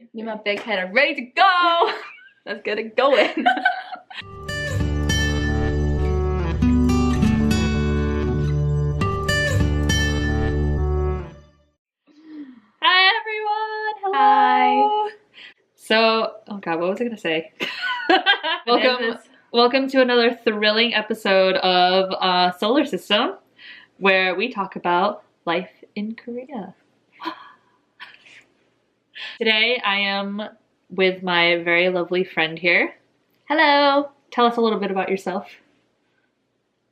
Me and my big head are ready to go. Let's get it going. Hi everyone! Hello! Hi. So, oh god, what was I gonna say? Welcome to another thrilling episode of Solar System, where we talk about life in Korea. Today I am with my very lovely friend here. Hello. Tell us a little bit about yourself.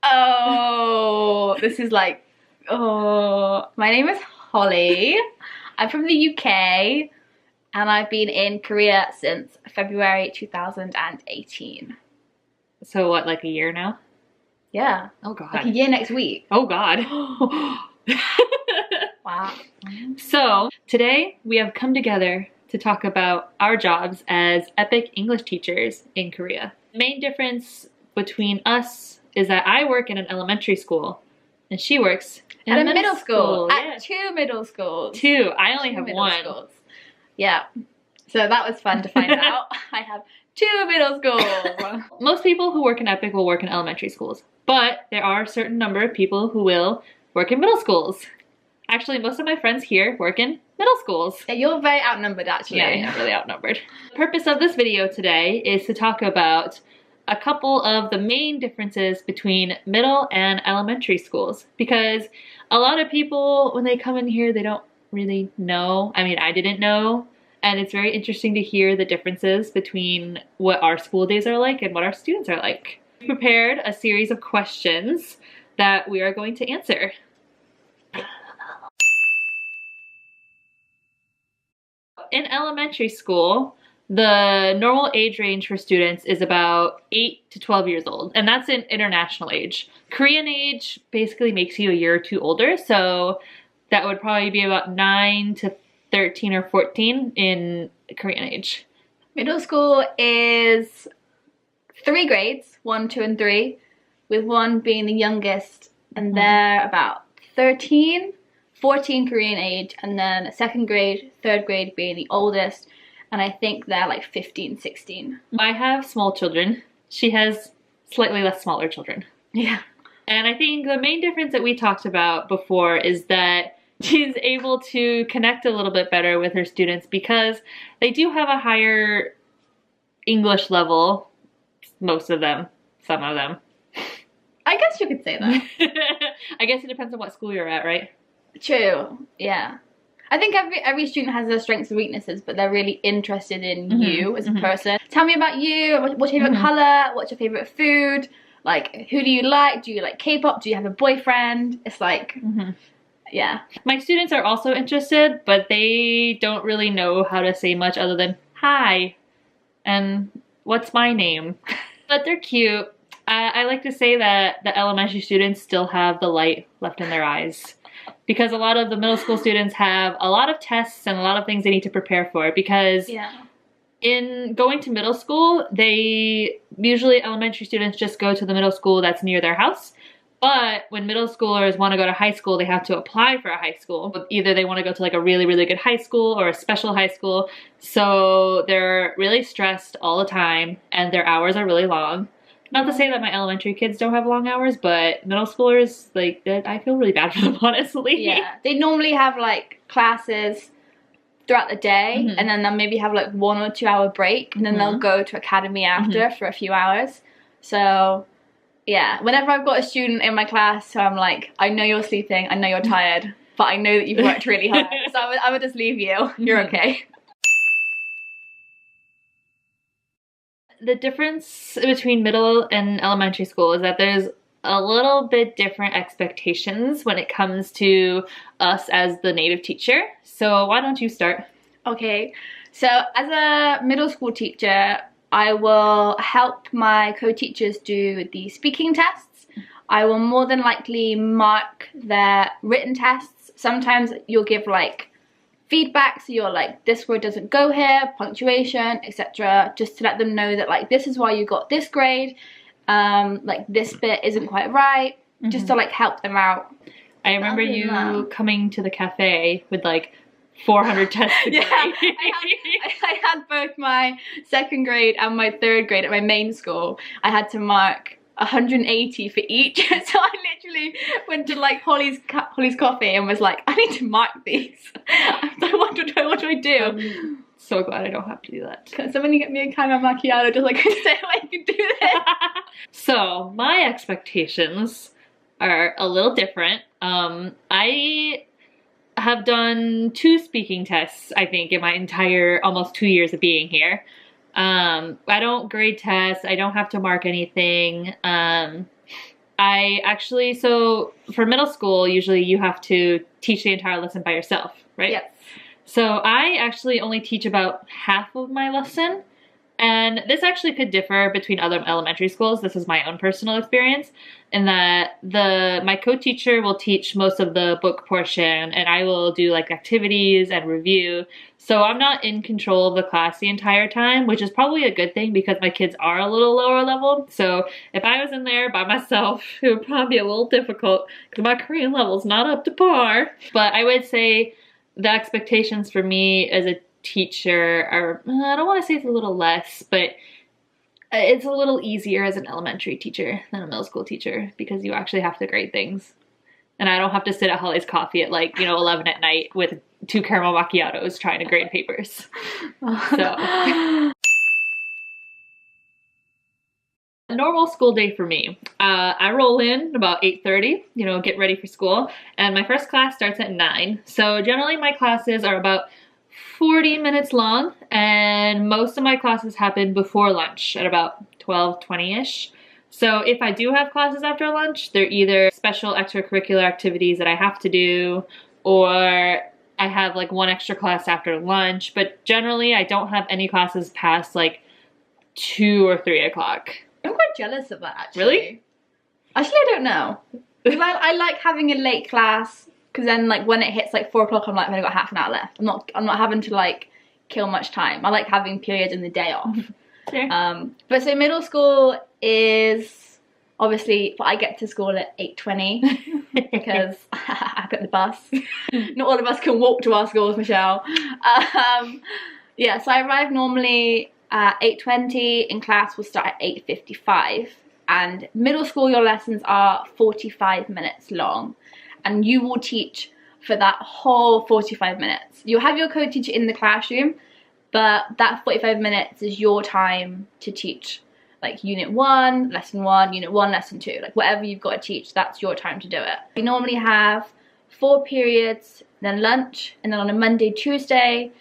Oh, this is like, my name is Holly. I'm from the UK and I've been in Korea since February 2018. So what, like a year now? Yeah. Oh god. Like a year next week. Oh god. Wow. So today we have come together to talk about our jobs as EPIK English teachers in Korea. The main difference between us is that I work in an elementary school and she works in At a middle school. Yeah. At two middle schools. Two. I only have middle one. schools. Yeah. So that was fun to find out. I have two middle schools. Most people who work in EPIK will work in elementary schools, but there are a certain number of people who will work in middle schools. Actually, most of my friends here work in middle schools. Yeah, you're very outnumbered actually. Yeah, really outnumbered. The purpose of this video today is to talk about a couple of the main differences between middle and elementary schools, because a lot of people, when they come in here, they don't really know. I mean, I didn't know, and it's very interesting to hear the differences between what our school days are like and what our students are like. We prepared a series of questions that we are going to answer. In elementary school, the normal age range for students is about 8 to 12 years old, and that's an international age. Korean age basically makes you a year or two older, so that would probably be about 9 to 13 or 14 in Korean age. Middle school is 3 grades, 1, 2, and 3, with 1 being the youngest, and they're about 13, 14 Korean age, and then 2nd grade, 3rd grade being the oldest, and I think they're like 15, 16. I have small children. She has slightly less smaller children. Yeah. And I think the main difference that we talked about before is that she's able to connect a little bit better with her students because they do have a higher English level, most of them, some of them. I guess you could say that. I guess it depends on what school you're at, right? True, yeah. I think every student has their strengths and weaknesses, but they're really interested in you as a person. Tell me about you. What's your favorite color? What's your favorite food? Like, who do you like? Do you like K-pop? Do you have a boyfriend? It's like, yeah. My students are also interested, but they don't really know how to say much other than hi and what's my name. But they're cute. I like to say that the elementary students still have the light left in their eyes, because a lot of the middle school students have a lot of tests and a lot of things they need to prepare for, because in going to middle school, usually elementary students just go to the middle school that's near their house. But when middle schoolers want to go to high school, they have to apply for a high school. Either they want to go to like a really, really good high school or a special high school. So they're really stressed all the time and their hours are really long. Not to say that my elementary kids don't have long hours, but middle schoolers, like, I feel really bad for them, honestly. Yeah, they normally have like classes throughout the day, and then they'll maybe have like 1 or 2 hour break, and then they'll go to academy after for a few hours. So yeah, whenever I've got a student in my class, so I'm like, I know you're sleeping, I know you're tired, but I know that you've worked really hard, so I would just leave you. You're okay. The difference between middle and elementary school is that there's a little bit different expectations when it comes to us as the native teacher. So why don't you start? Okay, so as a middle school teacher, I will help my co-teachers do the speaking tests. I will more than likely mark their written tests. Sometimes you'll give like feedback, so you're like, this word doesn't go here, punctuation, etc., just to let them know that like this is why you got this grade, like this bit isn't quite right, just to like help them out. I remember you coming to the cafe with like 400 tests a day. Yeah, I had both my 2nd grade and my 3rd grade at my main school. I had to mark 180 for each. So I literally went to like Holly's Coffee and was like, I need to mark these. What do I do? I'm so glad I don't have to do that. Can somebody get me a caramel macchiato just like I said I can do this? So my expectations are a little different. I have done 2 speaking tests, I think, in my entire almost 2 years of being here. I don't grade tests. I don't have to mark anything. So for middle school, usually you have to teach the entire lesson by yourself, right? Yes. So I actually only teach about half of my lesson. And this actually could differ between other elementary schools. This is my own personal experience in that my co-teacher will teach most of the book portion and I will do like activities and review. So I'm not in control of the class the entire time, which is probably a good thing because my kids are a little lower level. So if I was in there by myself, it would probably be a little difficult because my Korean level is not up to par. But I would say the expectations for me as a teacher are, I don't want to say it's a little less, but it's a little easier as an elementary teacher than a middle school teacher because you actually have to grade things. And I don't have to sit at Holly's Coffee at like, 11 at night with 2 caramel macchiatos trying to grade papers. So a normal school day for me. I roll in about 8:30, get ready for school. And my first class starts at 9. So generally my classes are about 40 minutes long, and most of my classes happen before lunch at about 12:20-ish. So if I do have classes after lunch, they're either special extracurricular activities that I have to do, or I have like 1 extra class after lunch, but generally I don't have any classes past like 2 or 3 o'clock. I'm quite jealous of that, actually. Really? Actually, I don't know. Because I like having a late class. Because then, like, when it hits like 4 o'clock, I'm like, I've only got half an hour left. I'm not having to like kill much time. I like having periods in the day off. Sure. But so middle school is obviously, I get to school at 8:20 because I got the bus. Not all of us can walk to our schools, Michelle. Yeah, so I arrive normally at 8:20. In class will start at 8:55. And middle school, your lessons are 45 minutes long. And you will teach for that whole 45 minutes. You'll have your co-teacher in the classroom, but that 45 minutes is your time to teach. Like unit 1, lesson 1, unit 1, lesson 2. Like whatever you've got to teach, that's your time to do it. We normally have 4 periods, then lunch, and then on a Monday, Tuesday,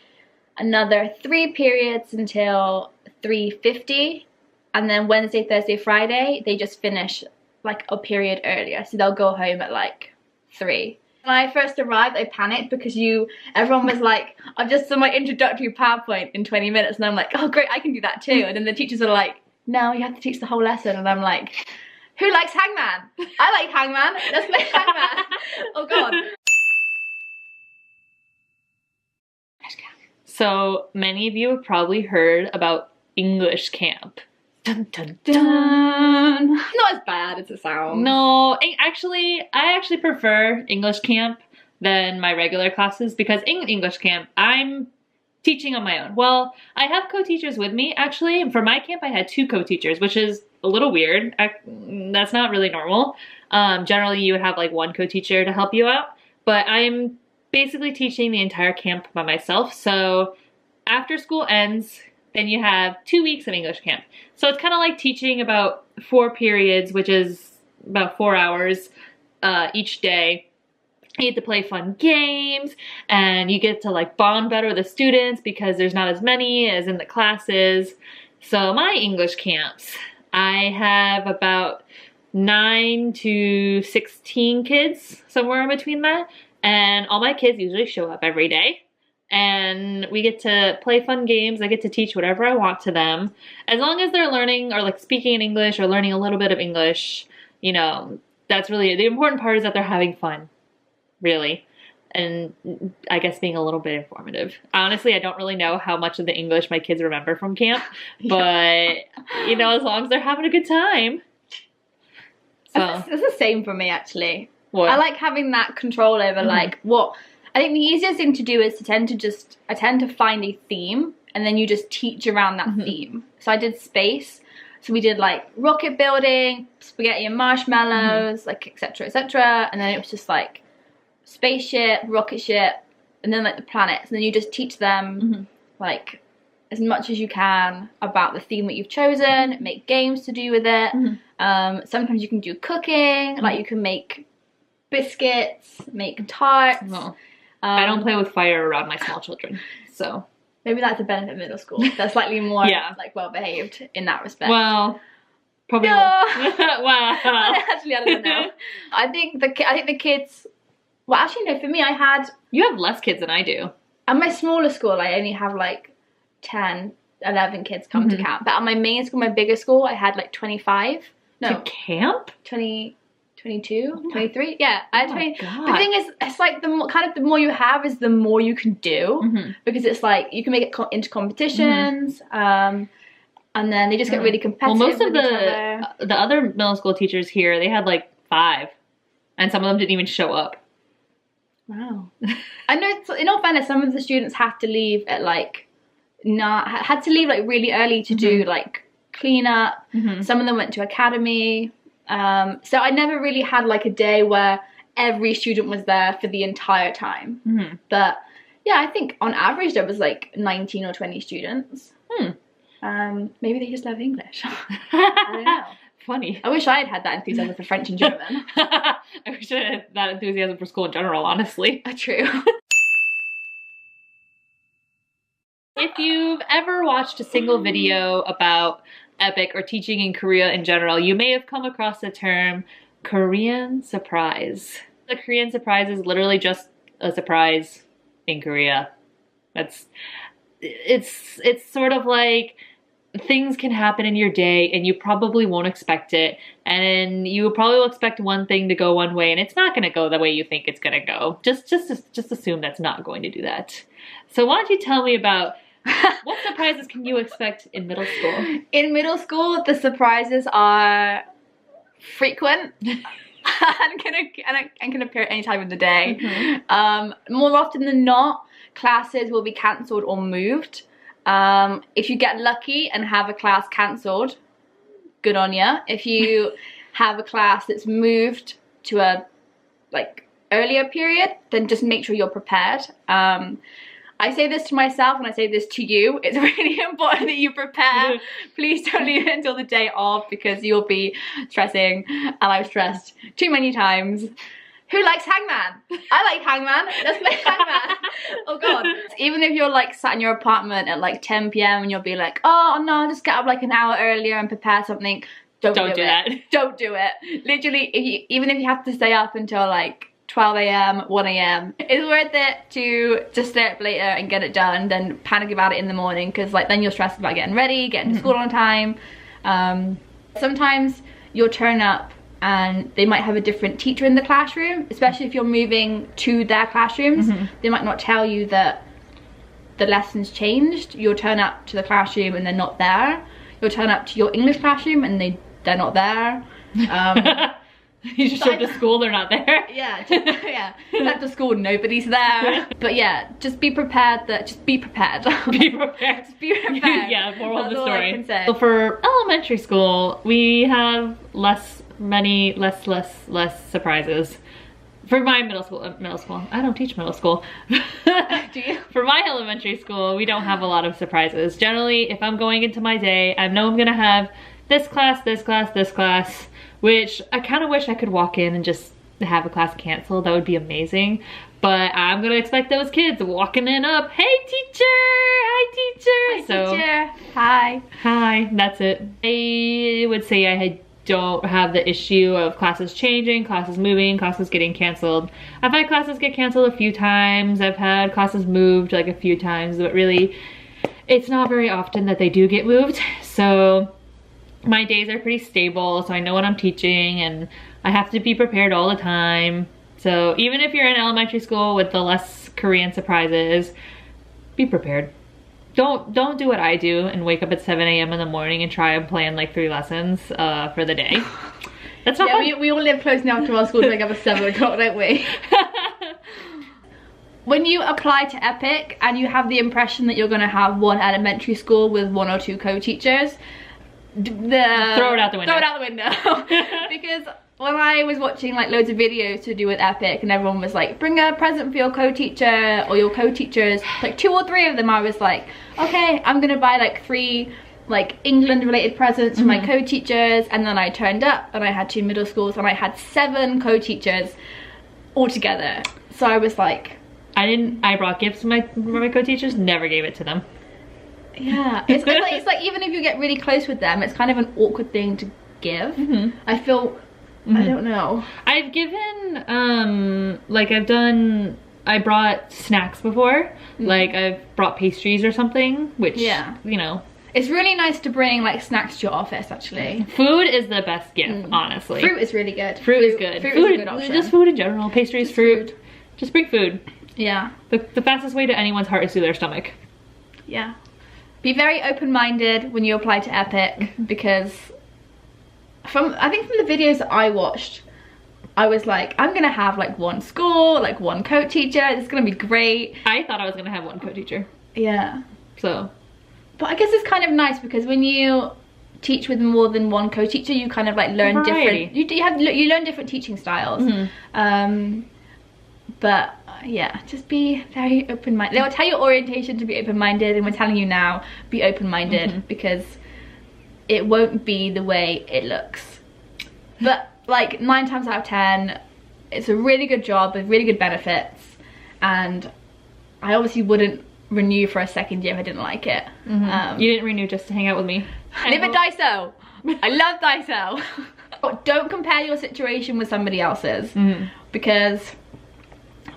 another 3 periods until 3:50. And then Wednesday, Thursday, Friday, they just finish like a period earlier. So they'll go home at like 3. When I first arrived, I panicked because everyone was like, I've just done my introductory PowerPoint in 20 minutes. And I'm like, oh great, I can do that too. And then the teachers are like, no, you have to teach the whole lesson. And I'm like, who likes Hangman? I like Hangman. Let's play Hangman. Oh God. So many of you have probably heard about English camp. Dun, dun, dun. Not as bad as it sounds. No, I actually prefer English camp than my regular classes because in English camp, I'm teaching on my own. Well, I have co-teachers with me, actually. For my camp, I had 2 co-teachers, which is a little weird. That's not really normal. Generally, you would have like 1 co-teacher to help you out, but I'm basically teaching the entire camp by myself. So after school ends, then you have 2 weeks of English camp. So it's kind of like teaching about 4 periods, which is about 4 hours each day. You get to play fun games, and you get to like bond better with the students because there's not as many as in the classes. So my English camps, I have about 9 to 16 kids, somewhere in between that. And all my kids usually show up every day. And we get to play fun games. I get to teach whatever I want to them. As long as they're learning or like speaking in English or learning a little bit of English, that's really, the important part is that they're having fun, really. And I guess being a little bit informative. Honestly, I don't really know how much of the English my kids remember from camp, but as long as they're having a good time. So it's the same for me, actually. What? I like having that control over like what I think the easiest thing to do is I tend to find a theme and then you just teach around that theme. So I did space. So we did like rocket building, spaghetti and marshmallows, like etc. etc. And then it was just like spaceship, rocket ship, and then like the planets. And then you just teach them like as much as you can about the theme that you've chosen, make games to do with it. Sometimes you can do cooking, like you can make biscuits, make tarts. I don't play with fire around my small children, so maybe that's a benefit of middle school. They're slightly more like well behaved in that respect. Well, probably. No. Wow. Actually, I don't know. I think the kids. Well, actually, no. For me, You have less kids than I do. At my smaller school, I only have like 10, 11 kids come to camp. But at my main school, my bigger school, I had like 25. No. To camp? 22, 23. Yeah, I had 20. God. The thing is, it's like the more you have is the more you can do, because it's like you can make it into competitions, and then they just get really competitive. Well, most of with each the other middle school teachers here, they had like 5, and some of them didn't even show up. Wow. I know. In all fairness, some of the students had to leave at like had to leave like really early to do like cleanup. Some of them went to academy. So I never really had like a day where every student was there for the entire time. But yeah, I think on average there was like 19 or 20 students. Maybe they just love English. I don't know. Funny. I wish I had that enthusiasm for French and German. I wish I had that enthusiasm for school in general, honestly. True. If you've ever watched a single video about EPIK or teaching in Korea in general, you may have come across the term Korean surprise. The Korean surprise is literally just a surprise in Korea. It's sort of like things can happen in your day and you probably won't expect it, and you probably will expect one thing to go one way and it's not going to go the way you think it's going to go. Just assume that's not going to do that. So why don't you tell me about what surprises can you expect in middle school? In middle school, the surprises are frequent and can appear at any time of the day. More often than not, classes will be cancelled or moved. If you get lucky and have a class cancelled, good on you. If you have a class that's moved to a like earlier period, then just make sure you're prepared. I say this to myself and I say this to you. It's really important that you prepare. Please don't leave it until the day of, because you'll be stressing, and I've stressed too many times. Who likes Hangman? I like Hangman. Let's play Hangman. Oh God. Even if you're like sat in your apartment at like 10 p.m. and you'll be like, oh no, I'll just get up like an hour earlier and prepare something. Don't do that. Don't do it. Literally, even if you have to stay up until like 12 a.m, 1 a.m, it's worth it to just stay up later and get it done than panic about it in the morning, because like then you're stressed about getting ready, getting to school on time. Sometimes you'll turn up and they might have a different teacher in the classroom, especially if you're moving to their classrooms. They might not tell you that the lesson's changed. You'll turn up to the classroom and they're not there. You'll turn up to your English classroom and they're not there. You just show up to school, they're not there. Yeah, at the school, nobody's there. But yeah, just be prepared. Be prepared. Be prepared. Just be prepared. Yeah, moral of the story. I can say. So for elementary school, we have less surprises. For my middle school, I don't teach middle school. Do you? For my elementary school, we don't have a lot of surprises. Generally, if I'm going into my day, I know I'm gonna have this class, this class, this class, which I kind of wish I could walk in and just have a class canceled. That would be amazing. But I'm gonna expect those kids walking in up, hey teacher, hi teacher. Hi teacher, hi. Hi, that's it. I would say I don't have the issue of classes changing, classes moving, classes getting canceled. I've had classes get canceled a few times. I've had classes moved like a few times, but really it's not very often that they do get moved. So my days are pretty stable, so I know what I'm teaching and I have to be prepared all the time. So even if you're in elementary school with the less Korean surprises, be prepared. Don't do what I do and wake up at 7 a.m. in the morning and try and plan like 3 lessons for the day. That's not fun. We all live close enough to our school to wake up at 7 o'clock, don't we? when you apply to EPIK and you have the impression that you're going to have one elementary school with 1 or 2 co-teachers, throw it out the window. Throw it out the window. Because when I was watching like loads of videos to do with EPIK and everyone was like, bring a present for your co-teacher or your co-teachers, like 2 or 3 of them, I was like, okay, I'm gonna buy like 3 like England related presents for my co-teachers. And then I turned up and I had 2 middle schools and I had 7 co-teachers all together. So I was like, I brought gifts for my co-teachers, never gave it to them. Yeah, it's like even if you get really close with them, it's kind of an awkward thing to give. I feel, I don't know. I've given, like I brought snacks before. Like I've brought pastries or something, which, you know. It's really nice to bring like snacks to your office actually. Food is the best gift, honestly. Fruit is really good. Fruit is good. Fruit is a good option. Just food in general, pastries, fruit. Just bring food. Yeah. The fastest way to anyone's heart is through their stomach. Yeah. Be very open-minded when you apply to EPIK, because I think from the videos that I watched, I was like, I'm gonna have like 1 school, like 1 co-teacher, it's gonna be great. I thought I was gonna have 1 co-teacher. Yeah. So. But I guess it's kind of nice because when you teach with more than 1 co-teacher, you kind of like learn different, you learn different teaching styles. But yeah, just be very open-minded. They'll tell your orientation to be open-minded, and we're telling you now, be open-minded, because it won't be the way it looks. But like 9 times out of 10, it's a really good job with really good benefits, and I obviously wouldn't renew for a 2nd year if I didn't like it. You didn't renew just to hang out with me. Live at Daiso. I love Daiso. But don't compare your situation with somebody else's, because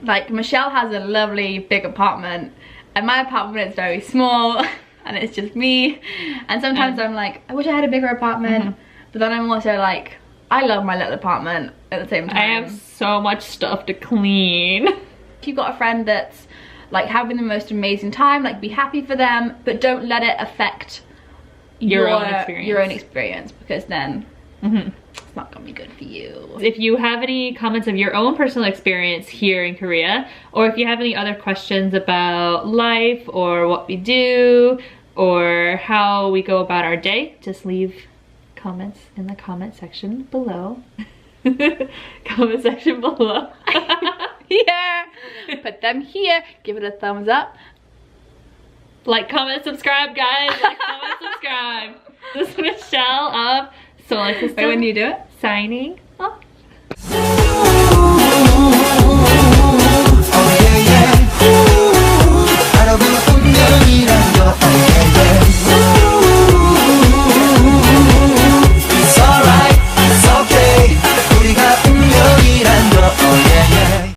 like Michelle has a lovely big apartment and my apartment is very small and it's just me, and sometimes I'm like, I wish I had a bigger apartment, but then I'm also like, I love my little apartment at the same time. I have so much stuff to clean. If you've got a friend that's like having the most amazing time, like be happy for them, but don't let it affect your own experience, because then it's not gonna be good for you. If you have any comments of your own personal experience here in Korea, or if you have any other questions about life or what we do or how we go about our day, just leave comments in the comment section below. Comment section below. Here, put them here, give it a thumbs up. Like, comment, subscribe, guys. Like, comment, subscribe. This is Michelle of Solar System. Wait, when you do it? Signing